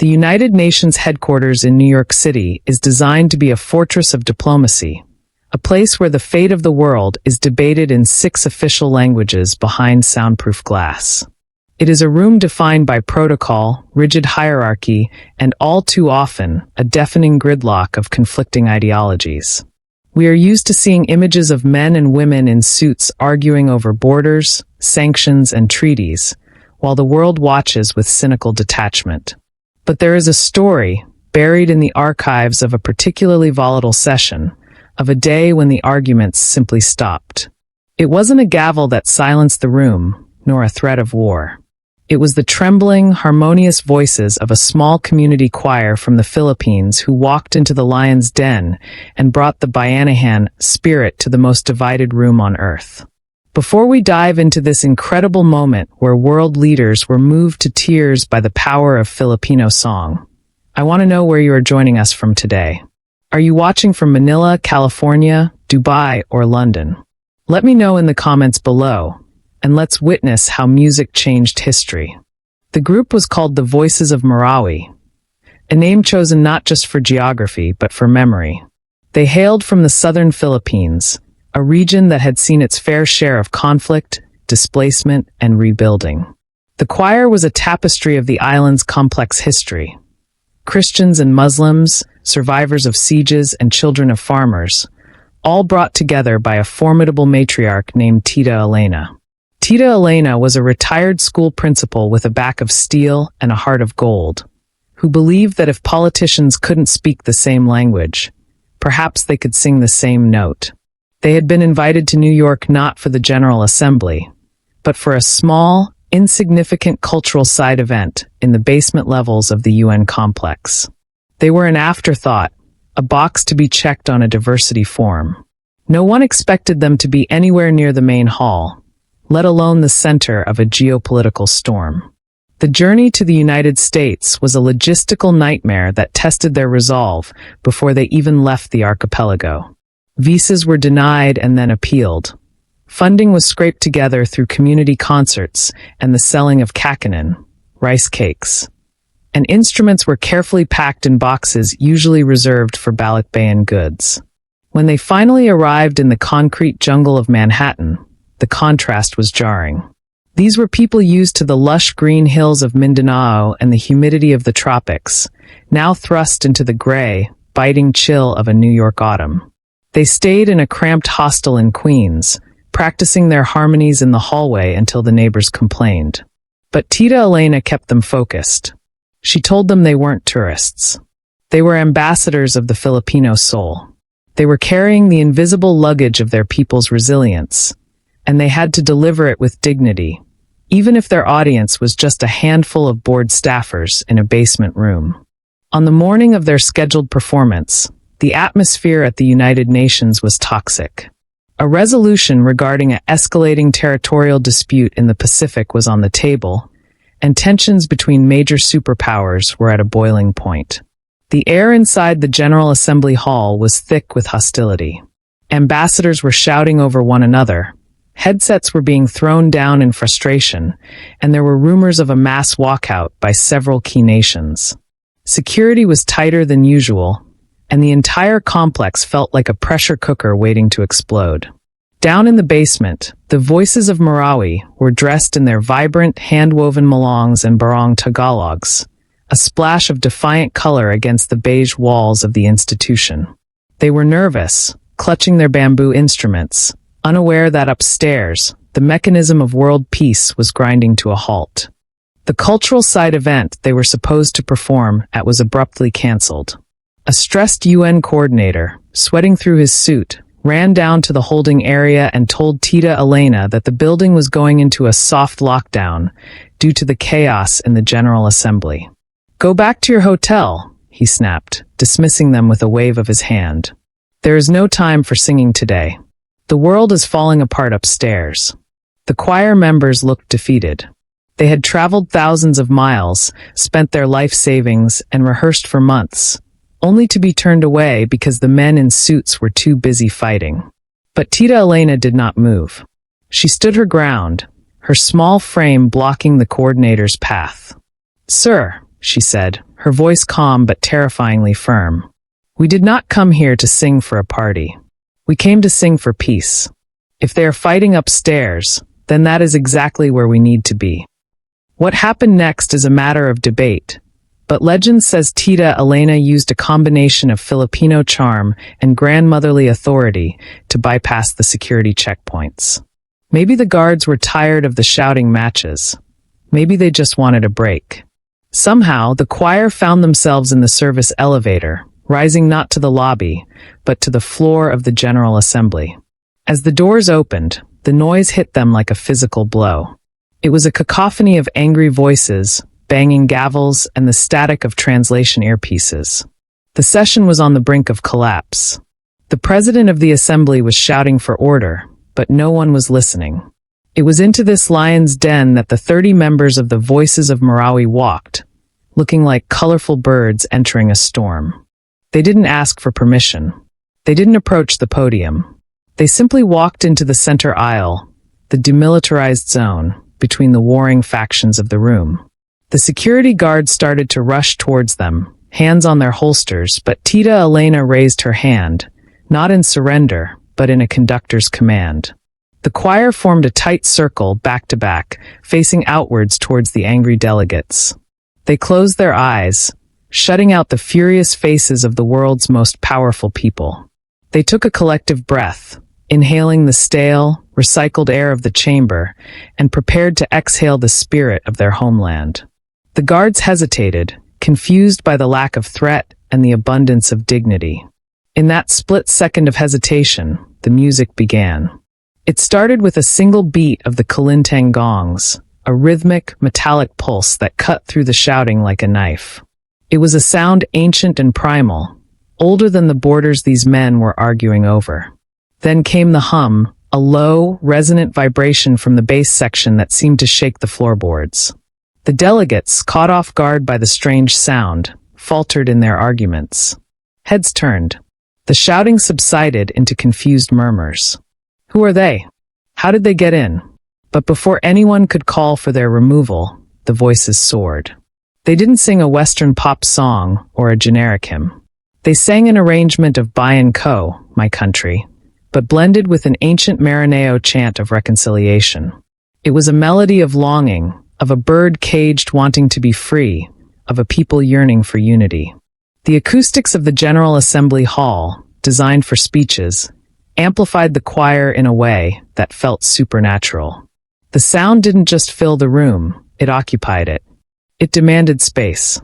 The United Nations headquarters in New York City is designed to be a fortress of diplomacy, a place where the fate of the world is debated in 6 official languages behind soundproof glass. It is a room defined by protocol, rigid hierarchy, and all too often, a deafening gridlock of conflicting ideologies. We are used to seeing images of men and women in suits arguing over borders, sanctions, and treaties, while the world watches with cynical detachment. But there is a story, buried in the archives of a particularly volatile session, of a day when the arguments simply stopped. It wasn't a gavel that silenced the room, nor a threat of war. It was the trembling, harmonious voices of a small community choir from the Philippines who walked into the lion's den and brought the Bayanihan spirit to the most divided room on earth. Before we dive into this incredible moment where world leaders were moved to tears by the power of Filipino song, I want to know where you are joining us from today. Are you watching from Manila, California, Dubai, or London? Let me know in the comments below, and let's witness how music changed history. The group was called the Voices of Marawi, a name chosen not just for geography but for memory. They hailed from the southern Philippines, a region that had seen its fair share of conflict, displacement, and rebuilding. The choir was a tapestry of the island's complex history. Christians and Muslims, survivors of sieges and children of farmers, all brought together by a formidable matriarch named Tita Elena. Tita Elena was a retired school principal with a back of steel and a heart of gold, who believed that if politicians couldn't speak the same language, perhaps they could sing the same note. They had been invited to New York not for the General Assembly, but for a small, insignificant cultural side event in the basement levels of the UN complex. They were an afterthought, a box to be checked on a diversity form. No one expected them to be anywhere near the main hall, let alone the center of a geopolitical storm. The journey to the United States was a logistical nightmare that tested their resolve before they even left the archipelago. Visas were denied and then appealed. Funding was scraped together through community concerts and the selling of kakanin, rice cakes. And instruments were carefully packed in boxes usually reserved for Bayan goods. When they finally arrived in the concrete jungle of Manhattan, the contrast was jarring. These were people used to the lush green hills of Mindanao and the humidity of the tropics, now thrust into the gray, biting chill of a New York autumn. They stayed in a cramped hostel in Queens, practicing their harmonies in the hallway until the neighbors complained. But Tita Elena kept them focused. She told them they weren't tourists. They were ambassadors of the Filipino soul. They were carrying the invisible luggage of their people's resilience, and they had to deliver it with dignity, even if their audience was just a handful of bored staffers in a basement room. On the morning of their scheduled performance, the atmosphere at the United Nations was toxic. A resolution regarding an escalating territorial dispute in the Pacific was on the table, and tensions between major superpowers were at a boiling point. The air inside the General Assembly Hall was thick with hostility. Ambassadors were shouting over one another. Headsets were being thrown down in frustration, and there were rumors of a mass walkout by several key nations. Security was tighter than usual, and the entire complex felt like a pressure cooker waiting to explode. Down in the basement, the Voices of Marawi were dressed in their vibrant, hand-woven malongs and barong Tagalogs, a splash of defiant color against the beige walls of the institution. They were nervous, clutching their bamboo instruments, unaware that upstairs, the mechanism of world peace was grinding to a halt. The cultural side event they were supposed to perform at was abruptly cancelled. A stressed UN coordinator, sweating through his suit, ran down to the holding area and told Tita Elena that the building was going into a soft lockdown due to the chaos in the General Assembly. "Go back to your hotel," he snapped, dismissing them with a wave of his hand. "There is no time for singing today. The world is falling apart upstairs." The choir members looked defeated. They had traveled thousands of miles, spent their life savings, and rehearsed for months, only to be turned away because the men in suits were too busy fighting. But Tita Elena did not move. She stood her ground, her small frame blocking the coordinator's path. "Sir," she said, her voice calm but terrifyingly firm. "We did not come here to sing for a party. We came to sing for peace. If they are fighting upstairs, then that is exactly where we need to be." What happened next is a matter of debate, but legend says Tita Elena used a combination of Filipino charm and grandmotherly authority to bypass the security checkpoints. Maybe the guards were tired of the shouting matches. Maybe they just wanted a break. Somehow, the choir found themselves in the service elevator, rising not to the lobby, but to the floor of the General Assembly. As the doors opened, the noise hit them like a physical blow. It was a cacophony of angry voices, banging gavels, and the static of translation earpieces. The session was on the brink of collapse. The president of the assembly was shouting for order, but no one was listening. It was into this lion's den that the 30 members of the Voices of Marawi walked, looking like colorful birds entering a storm. They didn't ask for permission. They didn't approach the podium. They simply walked into the center aisle, the demilitarized zone, between the warring factions of the room. The security guards started to rush towards them, hands on their holsters, but Tita Elena raised her hand, not in surrender, but in a conductor's command. The choir formed a tight circle, back to back, facing outwards towards the angry delegates. They closed their eyes, shutting out the furious faces of the world's most powerful people. They took a collective breath, inhaling the stale, recycled air of the chamber, and prepared to exhale the spirit of their homeland. The guards hesitated, confused by the lack of threat and the abundance of dignity. In that split second of hesitation, the music began. It started with a single beat of the Kalintang gongs, a rhythmic, metallic pulse that cut through the shouting like a knife. It was a sound ancient and primal, older than the borders these men were arguing over. Then came the hum, a low, resonant vibration from the bass section that seemed to shake the floorboards. The delegates, caught off guard by the strange sound, faltered in their arguments. Heads turned. The shouting subsided into confused murmurs. Who are they? How did they get in? But before anyone could call for their removal, the voices soared. They didn't sing a Western pop song or a generic hymn. They sang an arrangement of Bayan, my country, but blended with an ancient Maranao chant of reconciliation. It was a melody of longing, of a bird caged wanting to be free, of a people yearning for unity. The acoustics of the General Assembly Hall, designed for speeches, amplified the choir in a way that felt supernatural. The sound didn't just fill the room, it occupied it. It demanded space.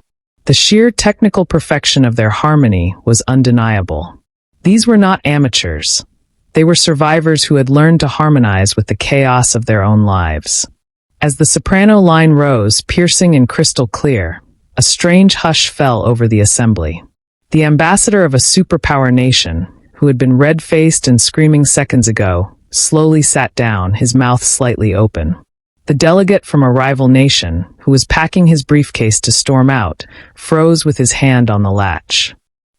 The sheer technical perfection of their harmony was undeniable. These were not amateurs. They were survivors who had learned to harmonize with the chaos of their own lives. As the soprano line rose, piercing and crystal clear, a strange hush fell over the assembly. The ambassador of a superpower nation, who had been red-faced and screaming seconds ago, slowly sat down, his mouth slightly open. The delegate from a rival nation, who was packing his briefcase to storm out, froze with his hand on the latch.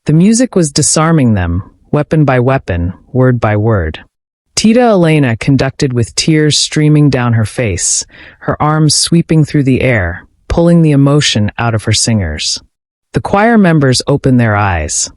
The music was disarming them, weapon by weapon, word by word. Tita Elena conducted with tears streaming down her face, her arms sweeping through the air, pulling the emotion out of her singers. The choir members opened their eyes.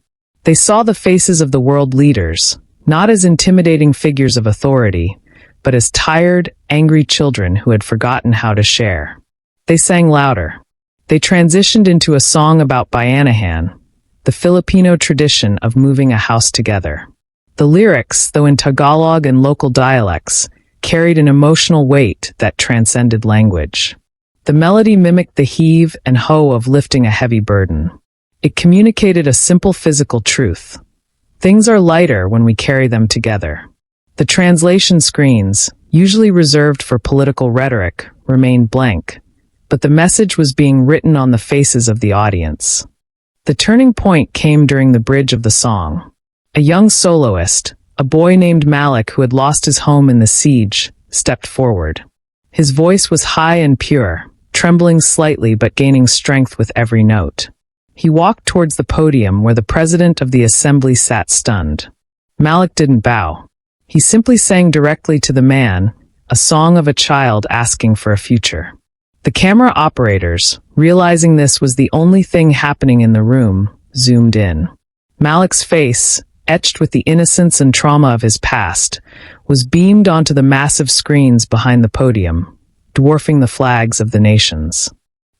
They saw the faces of the world leaders, not as intimidating figures of authority, but as tired, angry children who had forgotten how to share. They sang louder. They transitioned into a song about Bayanihan, the Filipino tradition of moving a house together. The lyrics, though in Tagalog and local dialects, carried an emotional weight that transcended language. The melody mimicked the heave and hoe of lifting a heavy burden. It communicated a simple physical truth. Things are lighter when we carry them together. The translation screens, usually reserved for political rhetoric, remained blank, but the message was being written on the faces of the audience. The turning point came during the bridge of the song. A young soloist, a boy named Malik who had lost his home in the siege, stepped forward. His voice was high and pure, trembling slightly but gaining strength with every note. He walked towards the podium where the president of the assembly sat stunned. Malik didn't bow. He simply sang directly to the man, a song of a child asking for a future. The camera operators, realizing this was the only thing happening in the room, zoomed in. Malik's face, etched with the innocence and trauma of his past, was beamed onto the massive screens behind the podium, dwarfing the flags of the nations.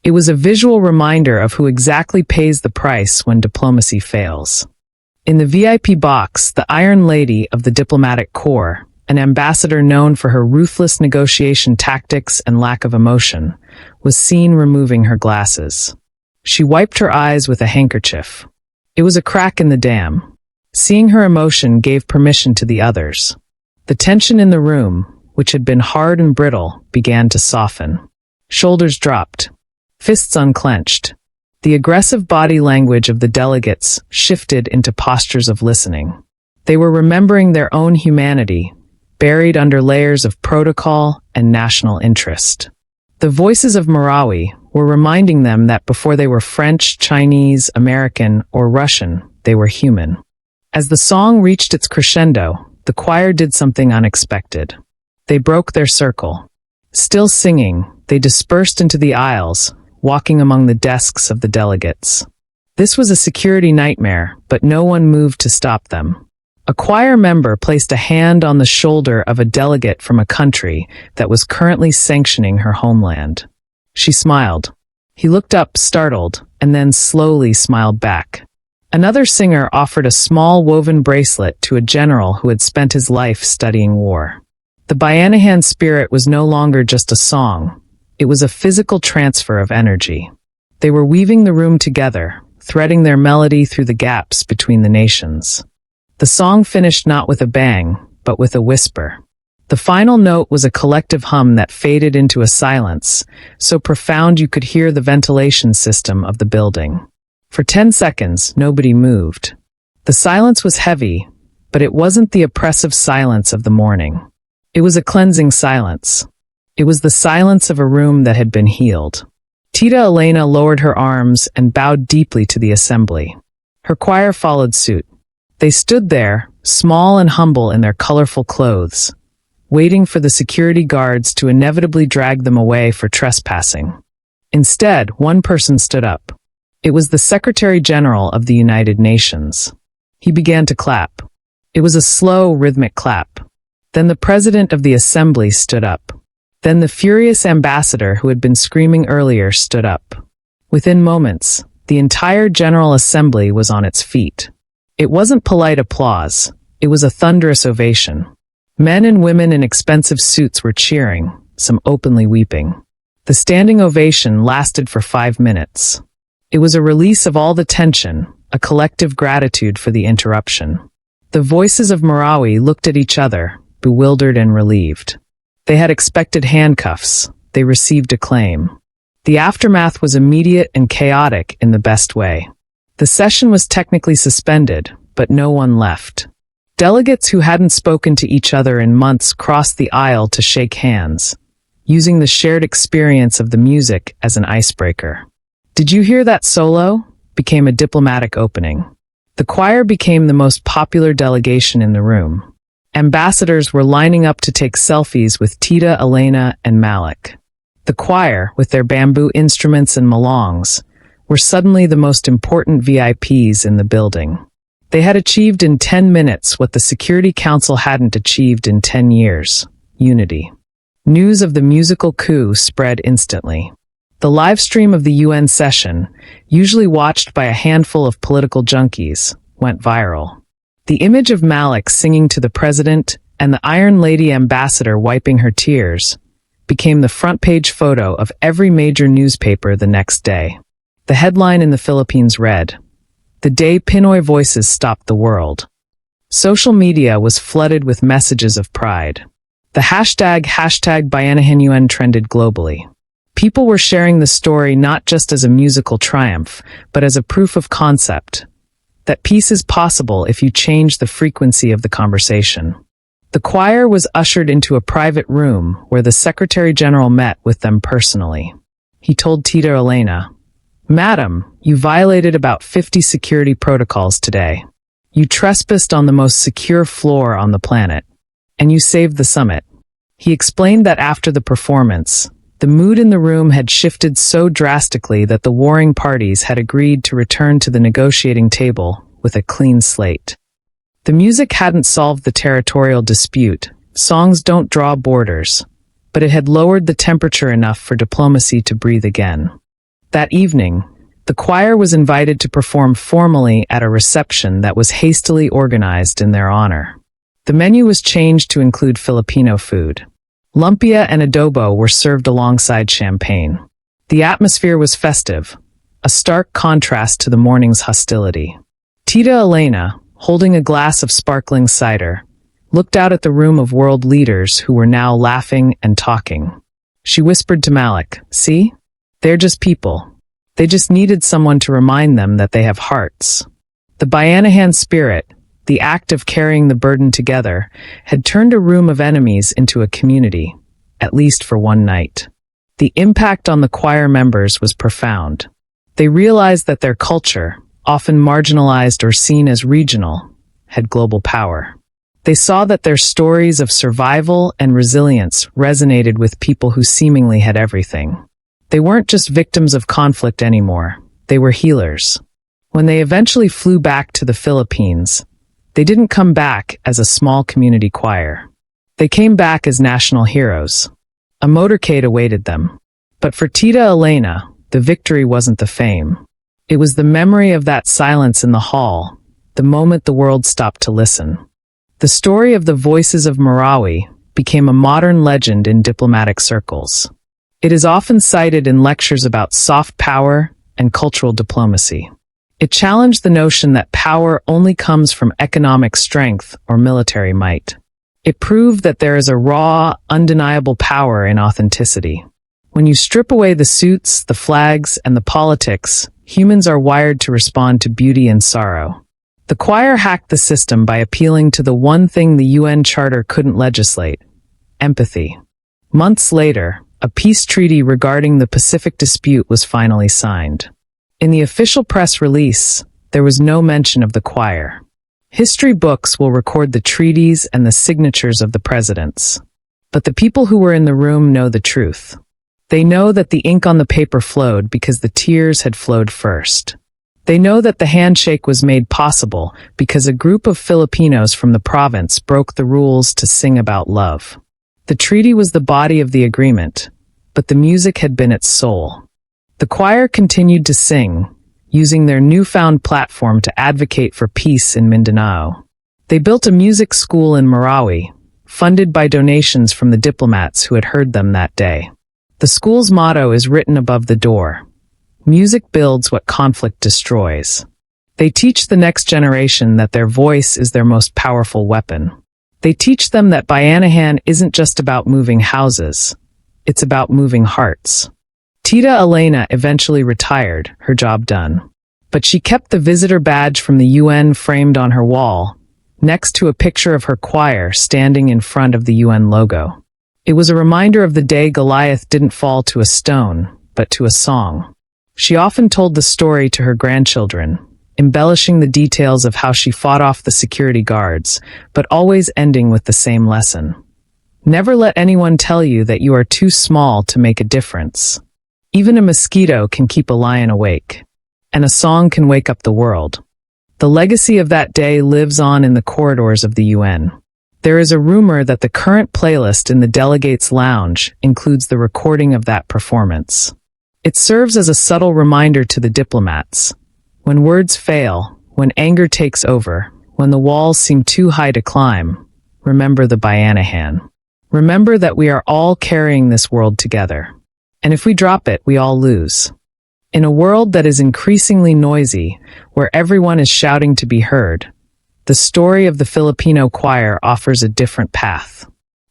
It was a visual reminder of who exactly pays the price when diplomacy fails. In the VIP box, the Iron Lady of the Diplomatic Corps, an ambassador known for her ruthless negotiation tactics and lack of emotion, was seen removing her glasses. She wiped her eyes with a handkerchief. It was a crack in the dam. Seeing her emotion gave permission to the others. The tension in the room, which had been hard and brittle, began to soften. Shoulders dropped. Fists unclenched. The aggressive body language of the delegates shifted into postures of listening. They were remembering their own humanity, buried under layers of protocol and national interest. The voices of Marawi were reminding them that before they were French, Chinese, American, or Russian, they were human. As the song reached its crescendo, the choir did something unexpected. They broke their circle. Still singing, they dispersed into the aisles, walking among the desks of the delegates. This was a security nightmare, but no one moved to stop them. A choir member placed a hand on the shoulder of a delegate from a country that was currently sanctioning her homeland. She smiled. He looked up, startled, and then slowly smiled back. Another singer offered a small woven bracelet to a general who had spent his life studying war. The Bayanihan spirit was no longer just a song. It was a physical transfer of energy. They were weaving the room together, threading their melody through the gaps between the nations. The song finished not with a bang, but with a whisper. The final note was a collective hum that faded into a silence, so profound you could hear the ventilation system of the building. For 10 seconds, nobody moved. The silence was heavy, but it wasn't the oppressive silence of the morning. It was a cleansing silence. It was the silence of a room that had been healed. Tita Elena lowered her arms and bowed deeply to the assembly. Her choir followed suit. They stood there, small and humble in their colorful clothes, waiting for the security guards to inevitably drag them away for trespassing. Instead, one person stood up. It was the Secretary General of the United Nations. He began to clap. It was a slow, rhythmic clap. Then the President of the Assembly stood up. Then the furious ambassador who had been screaming earlier stood up. Within moments, the entire General Assembly was on its feet. It wasn't polite applause. It was a thunderous ovation. Men and women in expensive suits were cheering, some openly weeping. The standing ovation lasted for 5 minutes. It was a release of all the tension, a collective gratitude for the interruption. The voices of Marawi looked at each other, bewildered and relieved. They had expected handcuffs. They received acclaim. The aftermath was immediate and chaotic in the best way. The session was technically suspended, but no one left. Delegates who hadn't spoken to each other in months crossed the aisle to shake hands, using the shared experience of the music as an icebreaker. "Did you hear that solo?" became a diplomatic opening. The choir became the most popular delegation in the room. Ambassadors were lining up to take selfies with Tita, Elena, and Malik. The choir, with their bamboo instruments and malongs, were suddenly the most important VIPs in the building. They had achieved in 10 minutes what the Security Council hadn't achieved in 10 years: unity. News of the musical coup spread instantly. The live stream of the UN session, usually watched by a handful of political junkies, went viral. The image of Malik singing to the president and the Iron Lady ambassador wiping her tears became the front-page photo of every major newspaper the next day. The headline in the Philippines read, "The day Pinoy voices stopped the world." Social media was flooded with messages of pride. The hashtag Bayanihan trended globally. People were sharing the story not just as a musical triumph, but as a proof of concept, that peace is possible if you change the frequency of the conversation. The choir was ushered into a private room where the Secretary General met with them personally. He told Tita Elena, "Madam, you violated about 50 security protocols today. You trespassed on the most secure floor on the planet. And you saved the summit." He explained that after the performance, The mood in the room had shifted so drastically that the warring parties had agreed to return to the negotiating table with a clean slate. The music hadn't solved the territorial dispute. Songs don't draw borders. But it had lowered the temperature enough for diplomacy to breathe again. That evening, the choir was invited to perform formally at a reception that was hastily organized in their honor. The menu was changed to include Filipino food. Lumpia and adobo were served alongside champagne. The atmosphere was festive, a stark contrast to the morning's hostility. Tita Elena, holding a glass of sparkling cider, looked out at the room of world leaders who were now laughing and talking. She whispered to Malik, "See? They're just people. They just needed someone to remind them that they have hearts." The Bayanihan spirit, the act of carrying the burden together, had turned a room of enemies into a community, at least for one night. The impact on the choir members was profound. They realized that their culture, often marginalized or seen as regional, had global power. They saw that their stories of survival and resilience resonated with people who seemingly had everything. They weren't just victims of conflict anymore, they were healers. When they eventually flew back to the Philippines, they didn't come back as a small community choir. They came back as national heroes. A motorcade awaited them. But for Tita Elena, the victory wasn't the fame. It was the memory of that silence in the hall, the moment the world stopped to listen. The story of the voices of Marawi became a modern legend in diplomatic circles. It is often cited in lectures about soft power and cultural diplomacy. It challenged the notion that power only comes from economic strength or military might. It proved that there is a raw, undeniable power in authenticity. When you strip away the suits, the flags, and the politics, humans are wired to respond to beauty and sorrow. The choir hacked the system by appealing to the one thing the UN Charter couldn't legislate: empathy. Months later, a peace treaty regarding the Pacific dispute was finally signed. In the official press release, there was no mention of the choir. History books will record the treaties and the signatures of the presidents. But the people who were in the room know the truth. They know that the ink on the paper flowed because the tears had flowed first. They know that the handshake was made possible because a group of Filipinos from the province broke the rules to sing about love. The treaty was the body of the agreement, but the music had been its soul. The choir continued to sing, using their newfound platform to advocate for peace in Mindanao. They built a music school in Marawi, funded by donations from the diplomats who had heard them that day. The school's motto is written above the door: "Music builds what conflict destroys." They teach the next generation that their voice is their most powerful weapon. They teach them that Bayanihan isn't just about moving houses, it's about moving hearts. Tita Elena eventually retired, her job done. But she kept the visitor badge from the UN framed on her wall, next to a picture of her choir standing in front of the UN logo. It was a reminder of the day Goliath didn't fall to a stone, but to a song. She often told the story to her grandchildren, embellishing the details of how she fought off the security guards, but always ending with the same lesson. Never let anyone tell you that you are too small to make a difference. Even a mosquito can keep a lion awake, and a song can wake up the world. The legacy of that day lives on in the corridors of the UN. There is a rumor that the current playlist in the delegates' lounge includes the recording of that performance. It serves as a subtle reminder to the diplomats. When words fail, when anger takes over, when the walls seem too high to climb, remember the Bayanihan. Remember that we are all carrying this world together. And if we drop it, we all lose. In a world that is increasingly noisy, where everyone is shouting to be heard, the story of the Filipino choir offers a different path.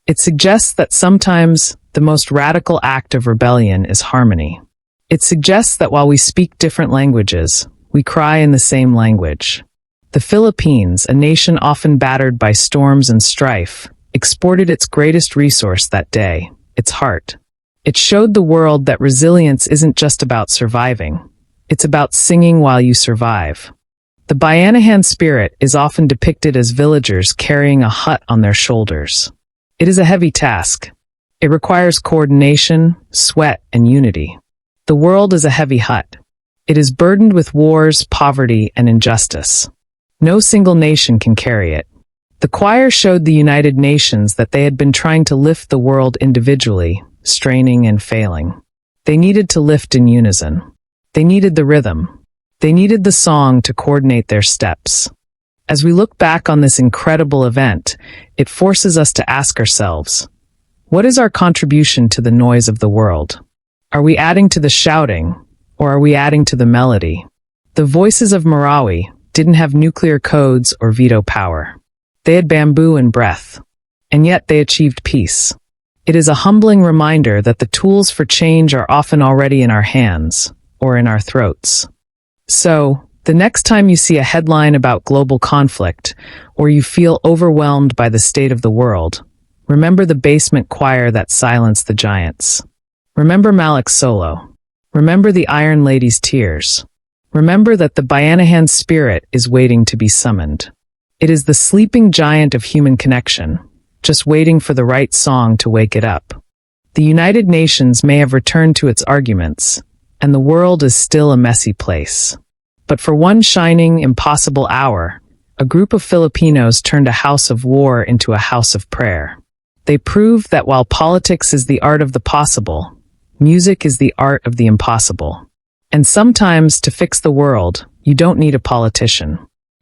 It suggests that sometimes the most radical act of rebellion is harmony. It suggests that while we speak different languages, we cry in the same language. The Philippines, a nation often battered by storms and strife, exported its greatest resource that day, its heart. It showed the world that resilience isn't just about surviving. It's about singing while you survive. The Bayanihan spirit is often depicted as villagers carrying a hut on their shoulders. It is a heavy task. It requires coordination, sweat, and unity. The world is a heavy hut. It is burdened with wars, poverty, and injustice. No single nation can carry it. The choir showed the United Nations that they had been trying to lift the world individually, straining and failing. They needed to lift in unison. They needed the rhythm. They needed the song to coordinate their steps. As we look back on this incredible event, it forces us to ask ourselves, what is our contribution to the noise of the world? Are we adding to the shouting, or are we adding to the melody? The voices of Marawi didn't have nuclear codes or veto power. They had bamboo and breath, and yet they achieved peace. It is a humbling reminder that the tools for change are often already in our hands, or in our throats. So, the next time you see a headline about global conflict, or you feel overwhelmed by the state of the world, remember the basement choir that silenced the giants. Remember Malik's solo. Remember the Iron Lady's tears. Remember that the Bayanihan spirit is waiting to be summoned. It is the sleeping giant of human connection, just waiting for the right song to wake it up. The United Nations may have returned to its arguments, and the world is still a messy place. But for one shining, impossible hour, a group of Filipinos turned a house of war into a house of prayer. They proved that while politics is the art of the possible, music is the art of the impossible. And sometimes, to fix the world, you don't need a politician.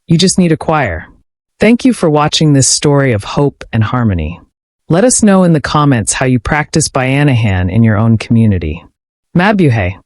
You just need a choir. Thank you for watching this story of hope and harmony. Let us know in the comments how you practice Bayanihan in your own community. Mabuhay!